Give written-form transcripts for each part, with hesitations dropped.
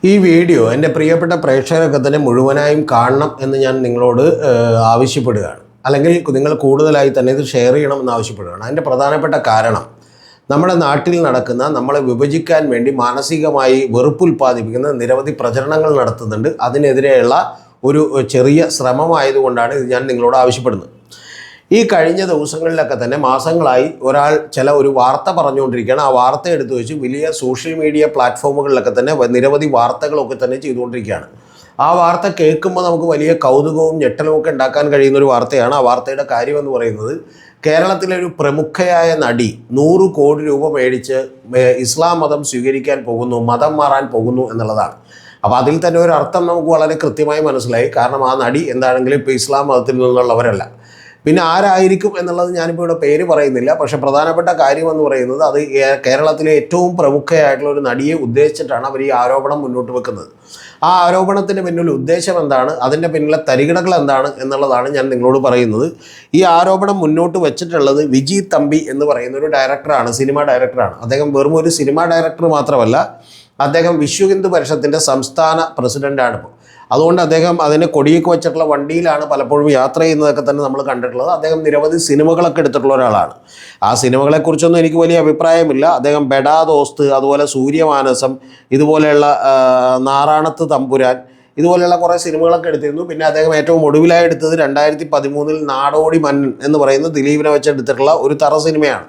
ഈ വീഡിയോ എൻ്റെ പ്രിയപ്പെട്ട പ്രേക്ഷകരൊക്കെ തന്നെ മുഴുവനായും കാണണം എന്ന് ഞാൻ നിങ്ങളോട് ആവശ്യപ്പെടുകയാണ്. അല്ലെങ്കിൽ നിങ്ങൾ കൂടുതലായി തന്നെ ഇത് ഷെയർ ചെയ്യണമെന്ന് ആവശ്യപ്പെടുകയാണ്. അതിൻ്റെ പ്രധാനപ്പെട്ട കാരണം നമ്മുടെ നാട്ടിൽ നടക്കുന്ന നമ്മളെ വിഭജിക്കാൻ വേണ്ടി മാനസികമായി വെറുപ്പുൽപ്പാദിപ്പിക്കുന്ന നിരവധി പ്രചരണങ്ങൾ നടത്തുന്നുണ്ട്. അതിനെതിരെയുള്ള ഒരു ചെറിയ ശ്രമമായതുകൊണ്ടാണ് ഇത് ഞാൻ നിങ്ങളോട് ആവശ്യപ്പെടുന്നത്. ഈ കഴിഞ്ഞ ദിവസങ്ങളിലൊക്കെ തന്നെ മാസങ്ങളായി ഒരാൾ ഒരു വാർത്ത പറഞ്ഞുകൊണ്ടിരിക്കുകയാണ്. ആ വാർത്ത എടുത്തു വെച്ച് വലിയ സോഷ്യൽ മീഡിയ പ്ലാറ്റ്ഫോമുകളിലൊക്കെ തന്നെ നിരവധി വാർത്തകളൊക്കെ തന്നെ ചെയ്തുകൊണ്ടിരിക്കുകയാണ്. ആ വാർത്ത കേൾക്കുമ്പോൾ നമുക്ക് വലിയ കൗതുകവും ഞെട്ടലും ഒക്കെ ഉണ്ടാക്കാൻ കഴിയുന്ന ഒരു വാർത്തയാണ്. ആ വാർത്തയുടെ കാര്യമെന്ന് പറയുന്നത്, കേരളത്തിലെ ഒരു പ്രമുഖയായ നടി 100 കോടി രൂപ മേടിച്ച് ഇസ്ലാം മതം സ്വീകരിക്കാൻ പോകുന്നു, മതം മാറാൻ പോകുന്നു എന്നുള്ളതാണ്. അപ്പോൾ അതിൽ തന്നെ ഒരു അർത്ഥം നമുക്ക് വളരെ കൃത്യമായി മനസ്സിലായി. കാരണം ആ നടി എന്താണെങ്കിലും ഇപ്പോൾ ഇസ്ലാം മതത്തിൽ നിന്നുള്ളവരല്ല. പിന്നെ ആരായിരിക്കും എന്നുള്ളത് ഞാനിപ്പോൾ ഇവിടെ പേര് പറയുന്നില്ല. പക്ഷെ പ്രധാനപ്പെട്ട കാര്യമെന്ന് പറയുന്നത്, അത് കേരളത്തിലെ ഏറ്റവും പ്രമുഖയായിട്ടുള്ള ഒരു നടിയെ ഉദ്ദേശിച്ചിട്ടാണ് അവർ ഈ ആരോപണം മുന്നോട്ട് വെക്കുന്നത്. ആ ആരോപണത്തിൻ്റെ പിന്നിൽ ഉദ്ദേശം എന്താണ്, അതിൻ്റെ പിന്നിലെ തരികിടകൾ എന്താണ് എന്നുള്ളതാണ് ഞാൻ നിങ്ങളോട് പറയുന്നത്. ഈ ആരോപണം മുന്നോട്ട് വെച്ചിട്ടുള്ളത് വിജി തമ്പി എന്ന് പറയുന്ന ഒരു ഡയറക്ടറാണ്, സിനിമ ഡയറക്ടറാണ്. അദ്ദേഹം വെറും ഒരു സിനിമ ഡയറക്ടർ മാത്രമല്ല, അദ്ദേഹം വിശ്വ ഹിന്ദു പരിഷത്തിൻ്റെ സംസ്ഥാന പ്രസിഡൻ്റാണ് ഇപ്പോൾ. അതുകൊണ്ട് അദ്ദേഹം അതിനെ കൊടിയൊക്കെ വെച്ചിട്ടുള്ള വണ്ടിയിലാണ് പലപ്പോഴും യാത്ര ചെയ്യുന്നതൊക്കെ തന്നെ നമ്മൾ കണ്ടിട്ടുള്ളത്. അദ്ദേഹം നിരവധി സിനിമകളൊക്കെ എടുത്തിട്ടുള്ള ഒരാളാണ്. ആ സിനിമകളെക്കുറിച്ചൊന്നും എനിക്ക് വലിയ അഭിപ്രായമില്ല. അദ്ദേഹം ബെഡാ ദോസ്ത്, അതുപോലെ സൂര്യമാനസം, ഇതുപോലെയുള്ള നാറാണത്ത് തമ്പുരാൻ, ഇതുപോലെയുള്ള കുറേ സിനിമകളൊക്കെ എടുത്തിരുന്നു. പിന്നെ അദ്ദേഹം ഏറ്റവും ഒടുവിലായി എടുത്തത് 2013 നാടോടി മന്നൻ എന്ന് പറയുന്ന ദിലീപിനെ വെച്ചെടുത്തിട്ടുള്ള ഒരു തറ സിനിമയാണ്.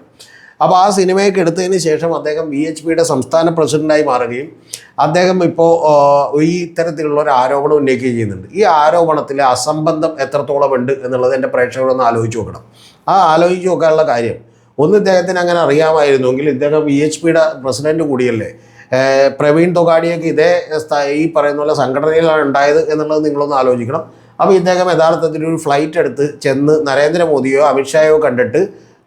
അപ്പോൾ ആ സിനിമയൊക്കെ എടുത്തതിന് ശേഷം അദ്ദേഹം VHPയുടെ സംസ്ഥാന പ്രസിഡൻ്റായി മാറുകയും അദ്ദേഹം ഇപ്പോൾ ഈ ഇത്തരത്തിലുള്ള ഒരു ആരോപണം ഉന്നയിക്കുകയും ചെയ്യുന്നുണ്ട്. ഈ ആരോപണത്തിലെ അസംബന്ധം എത്രത്തോളം ഉണ്ട് എന്നുള്ളത് എൻ്റെ പ്രേക്ഷകരൊന്ന് ആലോചിച്ച് നോക്കണം. ആ ആലോചിച്ച് നോക്കാനുള്ള കാര്യം, ഒന്ന്, ഇദ്ദേഹത്തിന് അങ്ങനെ അറിയാമായിരുന്നെങ്കിൽ ഇദ്ദേഹം VHPയുടെ പ്രസിഡൻറ്റ് കൂടിയല്ലേ. പ്രവീൺ തൊഗാഡിയൊക്കെ ഈ പറയുന്ന പോലെ സംഘടനയിലാണ് ഉണ്ടായത് എന്നുള്ളത് നിങ്ങളൊന്ന് ആലോചിക്കണം. അപ്പോൾ ഇദ്ദേഹം യഥാർത്ഥത്തിൽ ഒരു ഫ്ലൈറ്റ് എടുത്ത് ചെന്ന് നരേന്ദ്രമോദിയോ അമിത്ഷായോ കണ്ടിട്ട്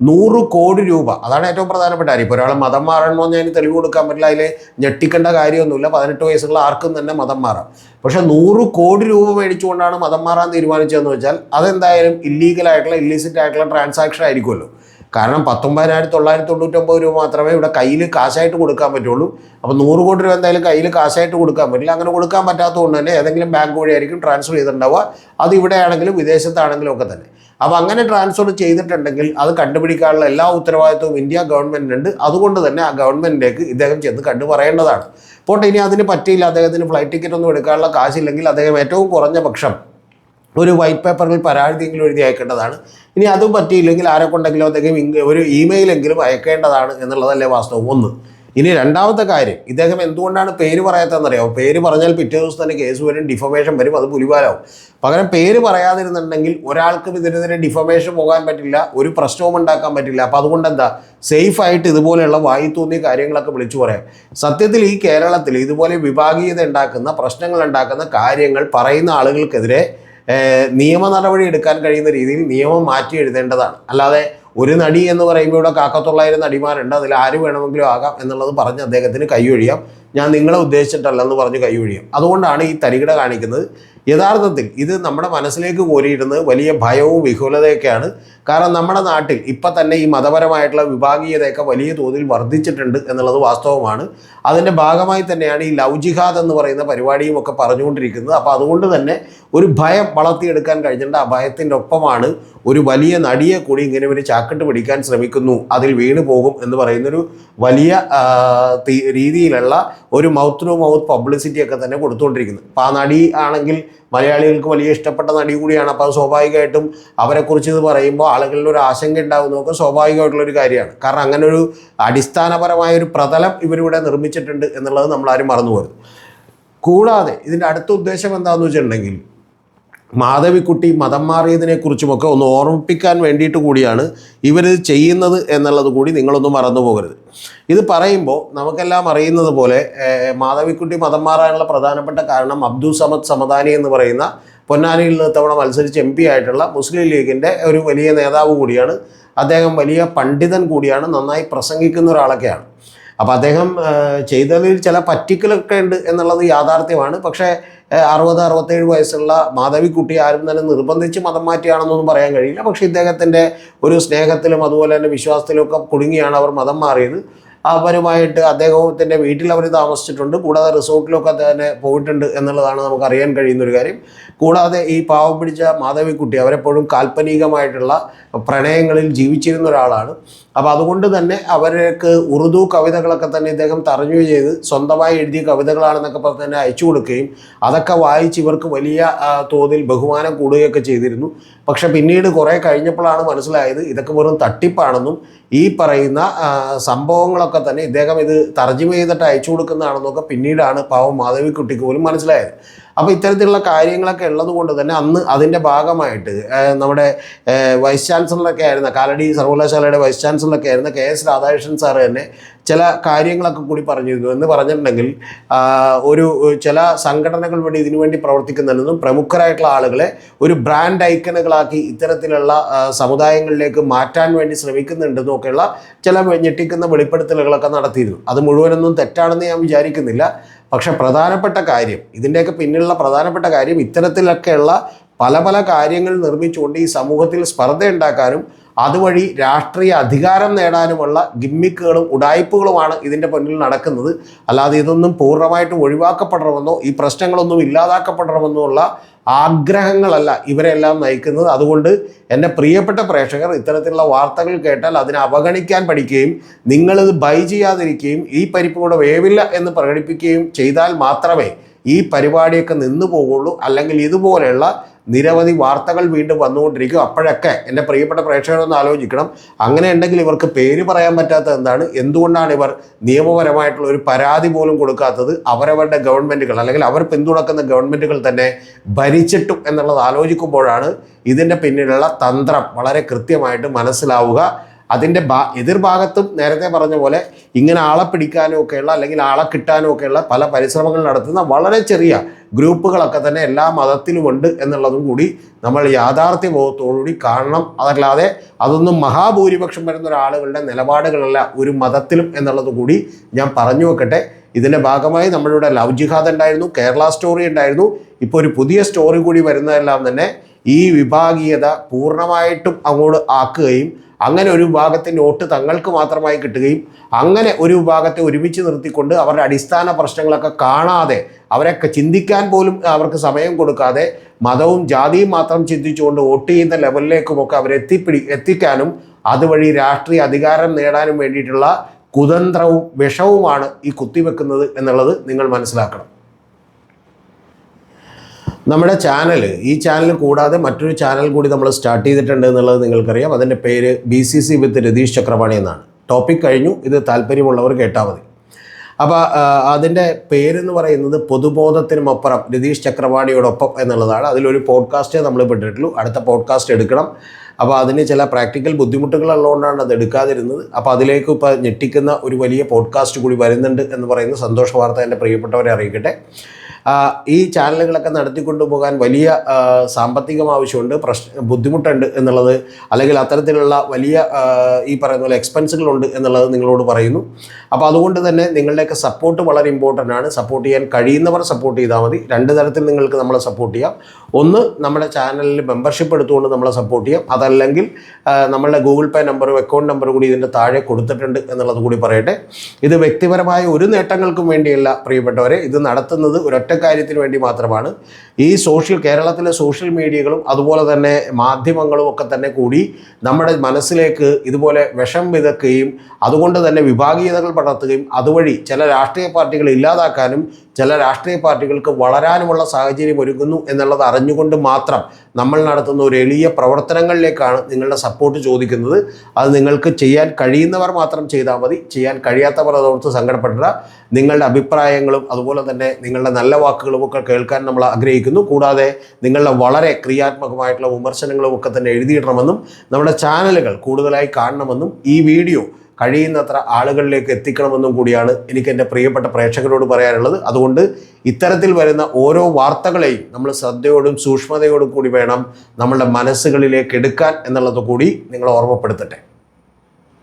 100 കോടി രൂപ, അതാണ് ഏറ്റവും പ്രധാനപ്പെട്ട കാര്യം. ഇപ്പോൾ ഒരാൾ മതം മാറണമെന്ന് അതിന് തെളിവ് കൊടുക്കാൻ പറ്റില്ല, അതിൽ ഞെട്ടിക്കേണ്ട കാര്യമൊന്നുമില്ല. 18 വയസ്സുള്ള ആർക്കും തന്നെ മതം മാറാം. പക്ഷേ 100 കോടി രൂപ മേടിച്ചുകൊണ്ടാണ് മതം മാറാൻ തീരുമാനിച്ചതെന്ന് വെച്ചാൽ അതെന്തായാലും ഇല്ലീഗലായിട്ടുള്ള, ഇല്ലീസിറ്റ് ആയിട്ടുള്ള ട്രാൻസാക്ഷൻ ആയിരിക്കുമല്ലോ. കാരണം 19,999 രൂപ മാത്രമേ ഇവിടെ കയ്യിൽ കാശായിട്ട് കൊടുക്കാൻ പറ്റുള്ളൂ. അപ്പോൾ 100 കോടി രൂപ എന്തായാലും കയ്യിൽ കാശായിട്ട് കൊടുക്കാൻ പറ്റില്ല. അങ്ങനെ കൊടുക്കാൻ പറ്റാത്തതുകൊണ്ട് തന്നെ ഏതെങ്കിലും ബാങ്ക് വഴിയായിരിക്കും ട്രാൻസ്ഫർ ചെയ്തിട്ടുണ്ടാവുക. അത് ഇവിടെയാണെങ്കിലും വിദേശത്താണെങ്കിലും ഒക്കെ തന്നെ. അപ്പോൾ അങ്ങനെ ട്രാൻസ്ഫർ ചെയ്തിട്ടുണ്ടെങ്കിൽ അത് കണ്ടുപിടിക്കാനുള്ള എല്ലാ ഉത്തരവാദിത്വവും ഇന്ത്യ ഗവൺമെൻറ്റിനുണ്ട്. അതുകൊണ്ട് തന്നെ ആ ഗവൺമെൻറ്റിലേക്ക് ഇദ്ദേഹം ചെന്ന് കണ്ടു പറയേണ്ടതാണ്. പോട്ടെ, ഇനി അതിന് പറ്റിയില്ല, അദ്ദേഹത്തിന് ഫ്ലൈറ്റ് ടിക്കറ്റ് ഒന്നും എടുക്കാനുള്ള കാശില്ലെങ്കിൽ അദ്ദേഹം ഏറ്റവും കുറഞ്ഞ പക്ഷം ഒരു വൈറ്റ് പേപ്പറിൽ പരാതിയെങ്കിലും എഴുതി അയക്കേണ്ടതാണ്. ഇനി അതും പറ്റിയില്ലെങ്കിൽ ആരെ കൊണ്ടെങ്കിലും അദ്ദേഹം ഒരു ഇമെയിലെങ്കിലും അയക്കേണ്ടതാണ് എന്നുള്ളതല്ലേ വാസ്തവം. ഒന്ന്. ഇനി രണ്ടാമത്തെ കാര്യം, ഇദ്ദേഹം എന്തുകൊണ്ടാണ് പേര് പറയാത്തതെന്നറിയാമോ? പേര് പറഞ്ഞാൽ പിറ്റേ ദിവസം തന്നെ കേസ് വരും, ഡിഫമേഷൻ വരും, അത് പുലിവാലാവും. പകരം പേര് പറയാതിരുന്നുണ്ടെങ്കിൽ ഒരാൾക്കും ഇതിനെതിരെ ഡിഫമേഷൻ പോകാൻ പറ്റില്ല, ഒരു പ്രശ്നവും ഉണ്ടാക്കാൻ പറ്റില്ല. അപ്പോൾ അതുകൊണ്ട് എന്താ, സേഫായിട്ട് ഇതുപോലെയുള്ള വായി തോന്നിയ കാര്യങ്ങളൊക്കെ വിളിച്ചു പറയാം. സത്യത്തിൽ ഈ കേരളത്തിൽ ഇതുപോലെ വിഭാഗീയത ഉണ്ടാക്കുന്ന, പ്രശ്നങ്ങൾ ഉണ്ടാക്കുന്ന കാര്യങ്ങൾ പറയുന്ന ആളുകൾക്കെതിരെ നിയമ നടപടി എടുക്കാൻ കഴിയുന്ന രീതിയിൽ നിയമം മാറ്റി എഴുതേണ്ടതാണ്. അല്ലാതെ ഒരു നടി എന്ന് പറയുമ്പോൾ ഇവിടെ 1,900 നടിമാരുണ്ട്, അതിൽ ആര് വേണമെങ്കിലും ആകാം എന്നുള്ളത് പറഞ്ഞ് അദ്ദേഹത്തിന് കൈയൊഴിയാം. ഞാൻ നിങ്ങളെ ഉദ്ദേശിച്ചിട്ടല്ലെന്ന് പറഞ്ഞ് കൈയൊഴിയാം. അതുകൊണ്ടാണ് ഈ തരികിട കാണിക്കുന്നത്. യഥാർത്ഥത്തിൽ ഇത് നമ്മുടെ മനസ്സിലേക്ക് കോരിയിരുന്നത് വലിയ ഭയവും വിഹുലതയൊക്കെയാണ്. കാരണം നമ്മുടെ നാട്ടിൽ ഇപ്പം തന്നെ ഈ മതപരമായിട്ടുള്ള വിഭാഗീയതയൊക്കെ വലിയ തോതിൽ വർദ്ധിച്ചിട്ടുണ്ട് എന്നുള്ളത് വാസ്തവമാണ്. അതിൻ്റെ ഭാഗമായി തന്നെയാണ് ഈ ലവ് ജിഹാദ് എന്ന് പറയുന്ന പരിപാടിയും ഒക്കെ പറഞ്ഞുകൊണ്ടിരിക്കുന്നത്. അപ്പോൾ അതുകൊണ്ട് തന്നെ ഒരു ഭയം വളർത്തിയെടുക്കാൻ കഴിഞ്ഞിട്ടുണ്ട്. ആ ഭയത്തിൻ്റെ ഒപ്പമാണ് ഒരു വലിയ നടിയെ കൂടി ഇങ്ങനെ ഒരു ചാക്കിട്ട് പിടിക്കാൻ ശ്രമിക്കുന്നു, അതിൽ വീണ് പോകും എന്ന് പറയുന്നൊരു വലിയ രീതിയിലുള്ള ഒരു മൗത്ത് ടു മൗത്ത് പബ്ലിസിറ്റി ഒക്കെ തന്നെ കൊടുത്തുകൊണ്ടിരിക്കുന്നത്. അപ്പോൾ ആ നടി ആണെങ്കിൽ മലയാളികൾക്ക് വലിയ ഇഷ്ടപ്പെട്ട നടി കൂടിയാണ്. അപ്പോൾ അത് സ്വാഭാവികമായിട്ടും അവരെക്കുറിച്ച് ഇത് പറയുമ്പോൾ ആളുകളിൽ ഒരു ആശങ്ക ഉണ്ടാകുന്നതൊക്കെ സ്വാഭാവികമായിട്ടുള്ളൊരു കാര്യമാണ്. കാരണം അങ്ങനെ ഒരു അടിസ്ഥാനപരമായ ഒരു പ്രതലം ഇവരിവിടെ നിർമ്മിച്ചിട്ടുണ്ട് എന്നുള്ളത് നമ്മളാരും മറന്നു പോകരുത്. കൂടാതെ ഇതിൻ്റെ അടുത്ത ഉദ്ദേശം എന്താണെന്ന് വെച്ചിട്ടുണ്ടെങ്കിൽ, മാധവിക്കുട്ടി മതം മാറിയതിനെക്കുറിച്ചുമൊക്കെ ഒന്ന് ഓർമ്മിപ്പിക്കാൻ വേണ്ടിയിട്ട് കൂടിയാണ് ഇവർ ചെയ്യുന്നത് എന്നുള്ളത് കൂടി നിങ്ങളൊന്നും മറന്നു പോകരുത്. ഇത് പറയുമ്പോൾ നമുക്കെല്ലാം അറിയുന്നത് പോലെ മാധവിക്കുട്ടി മതം മാറാനുള്ള പ്രധാനപ്പെട്ട കാരണം അബ്ദുൾ സമദ് സമദാനി എന്ന് പറയുന്ന പൊന്നാനിയിൽ നിന്ന് തവണ മത്സരിച്ച് MP ആയിട്ടുള്ള മുസ്ലിം ലീഗിൻ്റെ ഒരു വലിയ നേതാവ് കൂടിയാണ്. അദ്ദേഹം വലിയ പണ്ഡിതൻ കൂടിയാണ്, നന്നായി പ്രസംഗിക്കുന്ന ഒരാളൊക്കെയാണ്. അപ്പോൾ അദ്ദേഹം ചെയ്തതിൽ ചില പറ്റിക്കലൊക്കെ ഉണ്ട് എന്നുള്ളത് യാഥാർത്ഥ്യമാണ്. പക്ഷേ 60-67 വയസ്സുള്ള മാധവിക്കുട്ടി ആരും തന്നെ നിർബന്ധിച്ച് മതം മാറ്റിയാണെന്നൊന്നും പറയാൻ കഴിയില്ല. പക്ഷേ ഇദ്ദേഹത്തിൻ്റെ ഒരു സ്നേഹത്തിലും അതുപോലെ തന്നെ വിശ്വാസത്തിലും ഒക്കെ കുടുങ്ങിയാണ് അവർ മതം മാറിയത്. അവരുമായിട്ട് അദ്ദേഹത്തിൻ്റെ വീട്ടിൽ അവർ താമസിച്ചിട്ടുണ്ട്. കൂടാതെ റിസോർട്ടിലൊക്കെ തന്നെ പോയിട്ടുണ്ട് എന്നുള്ളതാണ് നമുക്ക് അറിയാൻ കഴിയുന്ന ഒരു കാര്യം. കൂടാതെ ഈ പാവം പിടിച്ച മാധവിക്കുട്ടി അവരെപ്പോഴും കാൽപ്പനികമായിട്ടുള്ള പ്രണയങ്ങളിൽ ജീവിച്ചിരുന്ന ഒരാളാണ്. അപ്പോൾ അതുകൊണ്ട് തന്നെ അവർക്ക് ഉറുദു കവിതകളൊക്കെ തന്നെ ഇദ്ദേഹം തർജ്ജമ ചെയ്ത് സ്വന്തമായി എഴുതിയ കവിതകളാണെന്നൊക്കെ പറഞ്ഞ് തന്നെ അയച്ചു കൊടുക്കുകയും അതൊക്കെ വായിച്ച് ഇവർക്ക് വലിയ തോതിൽ ബഹുമാനം കൂടുകയൊക്കെ ചെയ്തിരുന്നു. പക്ഷെ പിന്നീട് കുറേ കഴിഞ്ഞപ്പോഴാണ് മനസ്സിലായത് ഇതൊക്കെ വെറും തട്ടിപ്പാണെന്നും ഈ പറയുന്ന സംഭവങ്ങളൊക്കെ തന്നെ ഇദ്ദേഹം ഇത് തർജ്ജമ ചെയ്തിട്ട് അയച്ചു കൊടുക്കുന്നതാണെന്നൊക്കെ പിന്നീടാണ് പാവം മാധവിക്കുട്ടിക്ക് പോലും മനസ്സിലായത്. അപ്പോൾ ഇത്തരത്തിലുള്ള കാര്യങ്ങളൊക്കെ ഉള്ളത് കൊണ്ട് തന്നെ അന്ന് അതിൻ്റെ ഭാഗമായിട്ട് നമ്മുടെ വൈസ് ചാൻസലറൊക്കെ ആയിരുന്ന കാലടി സർവകലാശാലയുടെ വൈസ് ചാൻസലറൊക്കെ ആയിരുന്ന KS രാധാകൃഷ്ണൻ സാറ് തന്നെ ചില കാര്യങ്ങളൊക്കെ കൂടി പറഞ്ഞിരുന്നു. എന്ന് പറഞ്ഞിട്ടുണ്ടെങ്കിൽ ചില സംഘടനകൾ വഴി ഇതിനു വേണ്ടി പ്രവർത്തിക്കുന്നുണ്ടെന്നും പ്രമുഖരായിട്ടുള്ള ആളുകളെ ഒരു ബ്രാൻഡ് ഐക്കണുകളാക്കി ഇത്തരത്തിലുള്ള സമുദായങ്ങളിലേക്ക് മാറ്റാൻ വേണ്ടി ശ്രമിക്കുന്നുണ്ടെന്നും ഒക്കെയുള്ള ചില ഞെട്ടിക്കുന്ന വെളിപ്പെടുത്തലുകളൊക്കെ നടത്തിയിരുന്നു. അത് മുഴുവനൊന്നും തെറ്റാണെന്ന് ഞാൻ വിചാരിക്കുന്നില്ല. പക്ഷെ പ്രധാനപ്പെട്ട കാര്യം, ഇതിൻ്റെയൊക്കെ പിന്നിലുള്ള പ്രധാനപ്പെട്ട കാര്യം ഇത്തരത്തിലൊക്കെയുള്ള പല പല കാര്യങ്ങൾ നിർമ്മിച്ചുകൊണ്ട് ഈ സമൂഹത്തിൽ സ്പർദ്ധ ഉണ്ടാക്കാനും അതുവഴി രാഷ്ട്രീയ അധികാരം നേടാനുമുള്ള ഗിമ്മിക്കുകളും ഉടായ്പകളുമാണ് ഇതിൻ്റെ പിന്നിൽ നടക്കുന്നത്. അല്ലാതെ ഇതൊന്നും പൂർണ്ണമായിട്ടും ഒഴിവാക്കപ്പെടണമെന്നോ ഈ പ്രശ്നങ്ങളൊന്നും ഇല്ലാതാക്കപ്പെടണമെന്നോ ഉള്ള ആഗ്രഹങ്ങളല്ല ഇവരെല്ലാം നയിക്കുന്നത്. അതുകൊണ്ട് എൻ്റെ പ്രിയപ്പെട്ട പ്രേക്ഷകർ ഇത്തരത്തിലുള്ള വാർത്തകൾ കേട്ടാൽ അതിനെ അവഗണിക്കാൻ പഠിക്കുകയും നിങ്ങളിത് ബൈ ചെയ്യാതിരിക്കുകയും ഈ പരിപ്പ് കൂടെ വേവില്ല എന്ന് പ്രകടിപ്പിക്കുകയും ചെയ്താൽ മാത്രമേ ഈ പരിപാടിയൊക്കെ നിന്നു പോകുള്ളൂ. അല്ലെങ്കിൽ ഇതുപോലെയുള്ള നിരവധി വാർത്തകൾ വീണ്ടും വന്നുകൊണ്ടിരിക്കും. അപ്പോഴൊക്കെ എൻ്റെ പ്രിയപ്പെട്ട പ്രേക്ഷകരൊന്ന് ആലോചിക്കണം, അങ്ങനെ ഉണ്ടെങ്കിൽ ഇവർക്ക് പേര് പറയാൻ പറ്റാത്തത് എന്താണ്? എന്തുകൊണ്ടാണ് ഇവർ നിയമപരമായിട്ടുള്ള ഒരു പരാതി പോലും കൊടുക്കാത്തത്? അവരവരുടെ ഗവൺമെൻറ്റുകൾ അല്ലെങ്കിൽ അവർ പിന്തുണക്കുന്ന ഗവൺമെൻറ്റുകൾ തന്നെ ഭരിച്ചിട്ടും എന്നുള്ളത് ആലോചിക്കുമ്പോഴാണ് ഇതിൻ്റെ പിന്നിലുള്ള തന്ത്രം വളരെ കൃത്യമായിട്ട് മനസ്സിലാവുക. അതിൻ്റെ എതിർഭാഗത്തും നേരത്തെ പറഞ്ഞ പോലെ ഇങ്ങനെ ആളെ പിടിക്കാനും ഒക്കെയുള്ള അല്ലെങ്കിൽ ആളെ കിട്ടാനും ഒക്കെയുള്ള പല പരിശ്രമങ്ങൾ നടത്തുന്ന വളരെ ചെറിയ ഗ്രൂപ്പുകളൊക്കെ തന്നെ എല്ലാ മതത്തിലുമുണ്ട് എന്നുള്ളതും കൂടി നമ്മൾ യാഥാർത്ഥ്യബോധത്തോടുകൂടി കാണണം. അതല്ലാതെ അതൊന്നും മഹാഭൂരിപക്ഷം വരുന്ന ഒരാളുകളുടെ നിലപാടുകളല്ല ഒരു മതത്തിലും എന്നുള്ളത് കൂടി ഞാൻ പറഞ്ഞു വെക്കട്ടെ. ഇതിൻ്റെ ഭാഗമായി നമ്മളിവിടെ ലവ് ജിഹാദ് ഉണ്ടായിരുന്നു, കേരള സ്റ്റോറി ഉണ്ടായിരുന്നു. ഇപ്പോൾ ഒരു പുതിയ സ്റ്റോറി കൂടി വരുന്നതെല്ലാം തന്നെ ഈ വിഭാഗീയത പൂർണ്ണമായിട്ടും അങ്ങോട്ട് ആക്കുകയും അങ്ങനെ ഒരു വിഭാഗത്തിൻ്റെ വോട്ട് തങ്ങൾക്ക് മാത്രമായി കിട്ടുകയും അങ്ങനെ ഒരു വിഭാഗത്തെ ഒരുമിച്ച് നിർത്തിക്കൊണ്ട് അവരുടെ അടിസ്ഥാന പ്രശ്നങ്ങളൊക്കെ കാണാതെ അവരൊക്കെ ചിന്തിക്കാൻ പോലും അവർക്ക് സമയം കൊടുക്കാതെ മതവും ജാതിയും മാത്രം ചിന്തിച്ചുകൊണ്ട് വോട്ട് ചെയ്യുന്ന ലെവലിലേക്കുമൊക്കെ എത്തിക്കാനും അതുവഴി രാഷ്ട്രീയ അധികാരം നേടാനും വേണ്ടിയിട്ടുള്ള കുതന്ത്രവും വിഷവുമാണ് ഈ കുത്തിവെക്കുന്നത് എന്നുള്ളത് നിങ്ങൾ മനസ്സിലാക്കണം. നമ്മുടെ ഈ ചാനൽ കൂടാതെ മറ്റൊരു ചാനൽ കൂടി നമ്മൾ സ്റ്റാർട്ട് ചെയ്തിട്ടുണ്ട് എന്നുള്ളത് നിങ്ങൾക്കറിയാം. അതിൻ്റെ പേര് BCC വിത്ത് രതീഷ് ചക്രപാണി എന്നാണ്. ടോപ്പിക് കഴിഞ്ഞു, ഇത് താല്പര്യമുള്ളവർ കേട്ടാൽ മതി. അപ്പോൾ അതിൻ്റെ പേരെന്ന് പറയുന്നത് പൊതുബോധത്തിനുമപ്പുറം രതീഷ് ചക്രപാണിയോടൊപ്പം എന്നുള്ളതാണ്. അതിലൊരു പോഡ്കാസ്റ്റേ നമ്മൾ പെട്ടിട്ടുള്ളൂ. അടുത്ത പോഡ്കാസ്റ്റ് എടുക്കണം. അപ്പോൾ അതിന് ചില പ്രാക്ടിക്കൽ ബുദ്ധിമുട്ടുകളുള്ളതുകൊണ്ടാണ് അത് എടുക്കാതിരുന്നത്. അപ്പോൾ അതിലേക്ക് ഇപ്പോൾ ഞെട്ടിക്കുന്ന ഒരു വലിയ പോഡ്കാസ്റ്റ് കൂടി വരുന്നുണ്ട് എന്ന് പറയുന്ന സന്തോഷ വാർത്ത എൻ്റെ പ്രിയപ്പെട്ടവരെ അറിയിക്കട്ടെ. ഈ ചാനലുകളൊക്കെ നടത്തിക്കൊണ്ടുപോകാൻ വലിയ സാമ്പത്തികം ആവശ്യമുണ്ട്, ബുദ്ധിമുട്ടുണ്ട് എന്നുള്ളത്, അല്ലെങ്കിൽ അത്തരത്തിലുള്ള വലിയ ഈ പറയുന്ന പോലെ എക്സ്പെൻസുകളുണ്ട് എന്നുള്ളത് നിങ്ങളോട് പറയുന്നു. അപ്പോൾ അതുകൊണ്ട് തന്നെ നിങ്ങളുടെയൊക്കെ സപ്പോർട്ട് വളരെ ഇമ്പോർട്ടൻ്റ് ആണ്. സപ്പോർട്ട് ചെയ്യാൻ കഴിയുന്നവർ സപ്പോർട്ട് ചെയ്താൽ മതി. രണ്ട് തരത്തിൽ നിങ്ങൾക്ക് നമ്മളെ സപ്പോർട്ട് ചെയ്യാം. ഒന്ന്, നമ്മുടെ ചാനലിൽ മെമ്പർഷിപ്പ് എടുത്തുകൊണ്ട് നമ്മളെ സപ്പോർട്ട് ചെയ്യാം. അതല്ലെങ്കിൽ നമ്മളുടെ ഗൂഗിൾ പേ നമ്പറും അക്കൗണ്ട് നമ്പറും കൂടി ഇതിൻ്റെ താഴെ കൊടുത്തിട്ടുണ്ട് എന്നുള്ളത് കൂടി പറയട്ടെ. ഇത് വ്യക്തിപരമായ ഒരു നേട്ടങ്ങൾക്കും വേണ്ടിയല്ല പ്രിയപ്പെട്ടവരെ, ഇത് നടത്തുന്നത് ഒരൊറ്റ കാര്യത്തിന് വേണ്ടി മാത്രമാണ്. ഈ കേരളത്തിലെ സോഷ്യൽ മീഡിയകളും അതുപോലെ തന്നെ മാധ്യമങ്ങളും ഒക്കെ തന്നെ കൂടി നമ്മുടെ മനസ്സിലേക്ക് ഇതുപോലെ വിഷം വിതക്കുകയും അതുകൊണ്ട് തന്നെ വിഭാഗീയതകൾ പടർത്തുകയും അതുവഴി ചില രാഷ്ട്രീയ പാർട്ടികൾ ഇല്ലാതാക്കാനും ചില രാഷ്ട്രീയ പാർട്ടികൾക്ക് വളരാനുമുള്ള സാഹചര്യം ഒരുങ്ങുന്നു എന്നുള്ളത് അറിഞ്ഞുകൊണ്ട് മാത്രം നമ്മൾ നടത്തുന്ന ഒരു എളിയ പ്രവർത്തനങ്ങളിലേക്കാണ് നിങ്ങളുടെ സപ്പോർട്ട് ചോദിക്കുന്നത്. അത് നിങ്ങൾക്ക് ചെയ്യാൻ കഴിയുന്നവർ മാത്രം ചെയ്താൽ മതി. ചെയ്യാൻ കഴിയാത്തവർ അതോർത്ത് സങ്കടപ്പെടേണ്ട. നിങ്ങളുടെ അഭിപ്രായങ്ങളും അതുപോലെ തന്നെ നിങ്ങളുടെ നല്ല വാക്കുകളും ഒക്കെ കേൾക്കാൻ നമ്മൾ ആഗ്രഹിക്കുന്നു. കൂടാതെ നിങ്ങളുടെ വളരെ ക്രിയാത്മകമായിട്ടുള്ള വിമർശനങ്ങളും ഒക്കെ തന്നെ എഴുതിയിടണമെന്നും നമ്മുടെ ചാനലുകൾ കൂടുതലായി കാണണമെന്നും ഈ വീഡിയോ കഴിയുന്നത്ര ആളുകളിലേക്ക് എത്തിക്കണമെന്നും കൂടിയാണ് എനിക്ക് എൻ്റെ പ്രിയപ്പെട്ട പ്രേക്ഷകരോട് പറയാനുള്ളത്. അതുകൊണ്ട് ഇത്തരത്തിൽ വരുന്ന ഓരോ വാർത്തകളെയും നമ്മൾ ശ്രദ്ധയോടും സൂക്ഷ്മതയോടും കൂടി വേണം നമ്മളുടെ മനസ്സുകളിലേക്ക് എടുക്കാൻ എന്നുള്ളത് കൂടി നിങ്ങൾ ഓർമ്മപ്പെടുത്തട്ടെ.